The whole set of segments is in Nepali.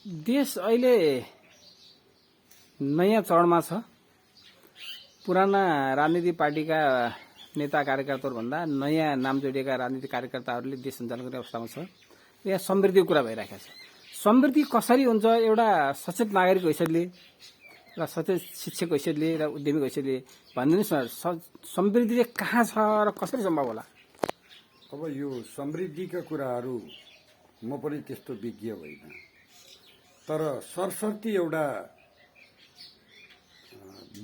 देश अहिले नयाँ चरणमा छ। पुराना राजनीतिक पार्टीका नेता कार्यकर्ताहरूभन्दा नयाँ नाम जोडिएका राजनीतिक कार्यकर्ताहरूले देश सञ्चालन गर्ने अवस्थामा छ। यहाँ समृद्धिको कुरा भइरहेको छ। समृद्धि कसरी हुन्छ? एउटा सचेत नागरिकको हैसियतले र सचेत शिक्षकको हैसियतले र उद्यमीको हैसियतले भनिदिनुहोस् न, समृद्धि चाहिँ कहाँ छ र कसरी सम्भव होला? अब यो समृद्धिका कुराहरू म पनि त्यस्तो विज्ञ होइन, तर सरसर्ती एउटा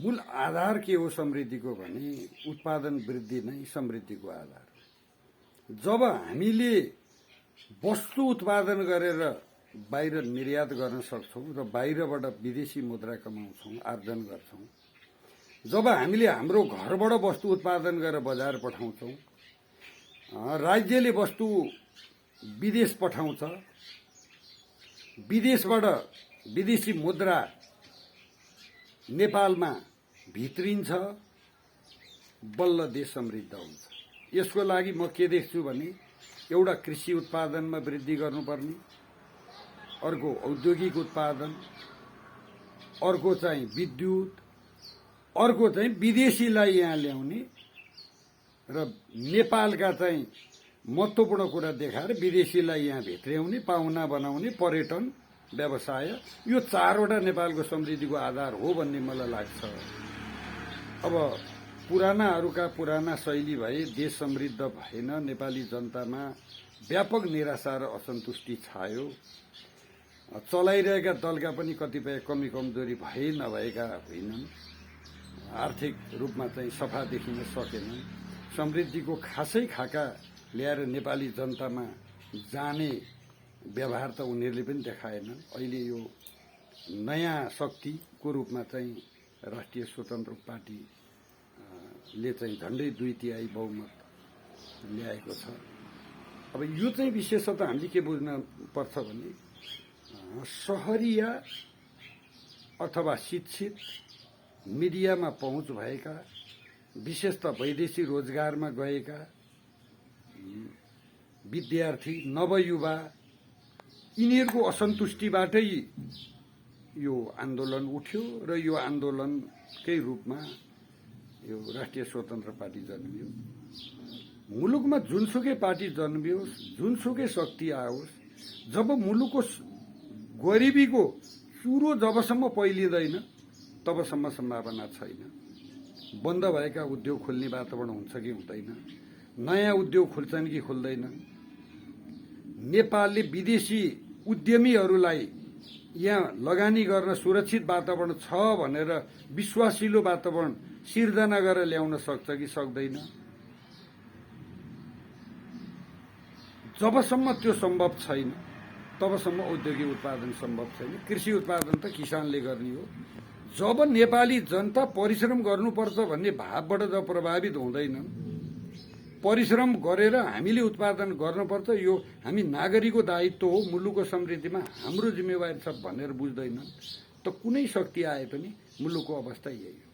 मूल आधार के हो समृद्धिको भने उत्पादन वृद्धि नै समृद्धिको आधार हो। जब हामीले वस्तु उत्पादन गरेर बाहिर निर्यात गर्न सक्छौं र बाहिरबाट विदेशी मुद्रा कमाउँछौं, आर्जन गर्छौं, जब हामीले हाम्रो घरबाट वस्तु उत्पादन गरेर बजार पठाउँछौं, राज्यले वस्तु विदेश पठाउँछ, विदेशबाट विदेशी मुद्रा नेपालमा भित्रिन्छ, बल्ल देश समृद्ध हुन्छ। यसको लागि म के देख्छु भने एउटा कृषि उत्पादनमा वृद्धि गर्नुपर्ने, अर्को औद्योगिक उत्पादन, अर्को चाहिँ विद्युत, अर्को चाहिँ विदेशीलाई यहाँ ल्याउने र नेपालका चाहिँ महत्त्वपूर्ण कुरा देखाएर विदेशीलाई यहाँ भित्र्याउने, पाहुना बनाउने, पर्यटन, व्यवसाय, यो चारवटा नेपालको समृद्धिको आधार हो भन्ने मलाई लाग्छ। अब पुरानाहरूका पुराना शैली भए देश समृद्ध भएन, नेपाली जनतामा व्यापक निराशा र असन्तुष्टि छायो। चलाइरहेका दलका पनि कतिपय कमी कमजोरी भए नभएका होइनन्, आर्थिक रूपमा चाहिँ सफा देखिन सकेनन्। समृद्धिको खासै खाका ल्याएर नेपाली जनतामा जाने व्यवहार त उनीहरूले पनि देखाएनन्। अहिले यो नयाँ शक्तिको रूपमा चाहिँ राष्ट्रिय स्वतन्त्र पार्टीले चाहिँ झण्डै 2/3 बहुमत ल्याएको छ। अब यो चाहिँ विशेषतः हामीले के बुझ्न पर्छ भने शहरिया अथवा शिक्षित, मिडियामा पहुँच भएका, विशेषतः वैदेशिक रोजगारमा गएका विद्यार्थी, नवयुवा, यिनीहरूको असन्तुष्टिबाटै यो आन्दोलन उठ्यो र यो आन्दोलनकै रूपमा यो राष्ट्रिय स्वतन्त्र पार्टी जन्मियो। मुलुकमा जुनसुकै पार्टी जन्मियोस्, जुनसुकै शक्ति आओस्, जब मुलुकको गरिबीको चुरो जबसम्म फैलिँदैन तबसम्म सम्भावना छैन। बन्द भएका उद्योग खोल्ने वातावरण हुन्छ कि हुँदैन, नयाँ उद्योग खुल्छन् कि खुल्दैनन्, नेपालले विदेशी उद्यमीहरूलाई यहाँ लगानी गर्न सुरक्षित वातावरण छ भनेर विश्वासिलो वातावरण सिर्जना गरेर ल्याउन सक्छ कि सक्दैन, जबसम्म त्यो सम्भव छैन तबसम्म औद्योगिक उत्पादन सम्भव छैन। कृषि उत्पादन त किसानले गर्ने हो। जब नेपाली जनता परिश्रम गर्नुपर्छ भन्ने भावबाट जब प्रभावित हुँदैनन्, परिश्रम गरेर हामीले उत्पादन गर्नुपर्छ, यो हामी नागरिकको दायित्व हो, मुलुकको समृद्धिमा हाम्रो जिम्मेवारी छ भनेर बुझ्दैनन्, त कुनै शक्ति आए पनि मुलुकको अवस्था यही हो।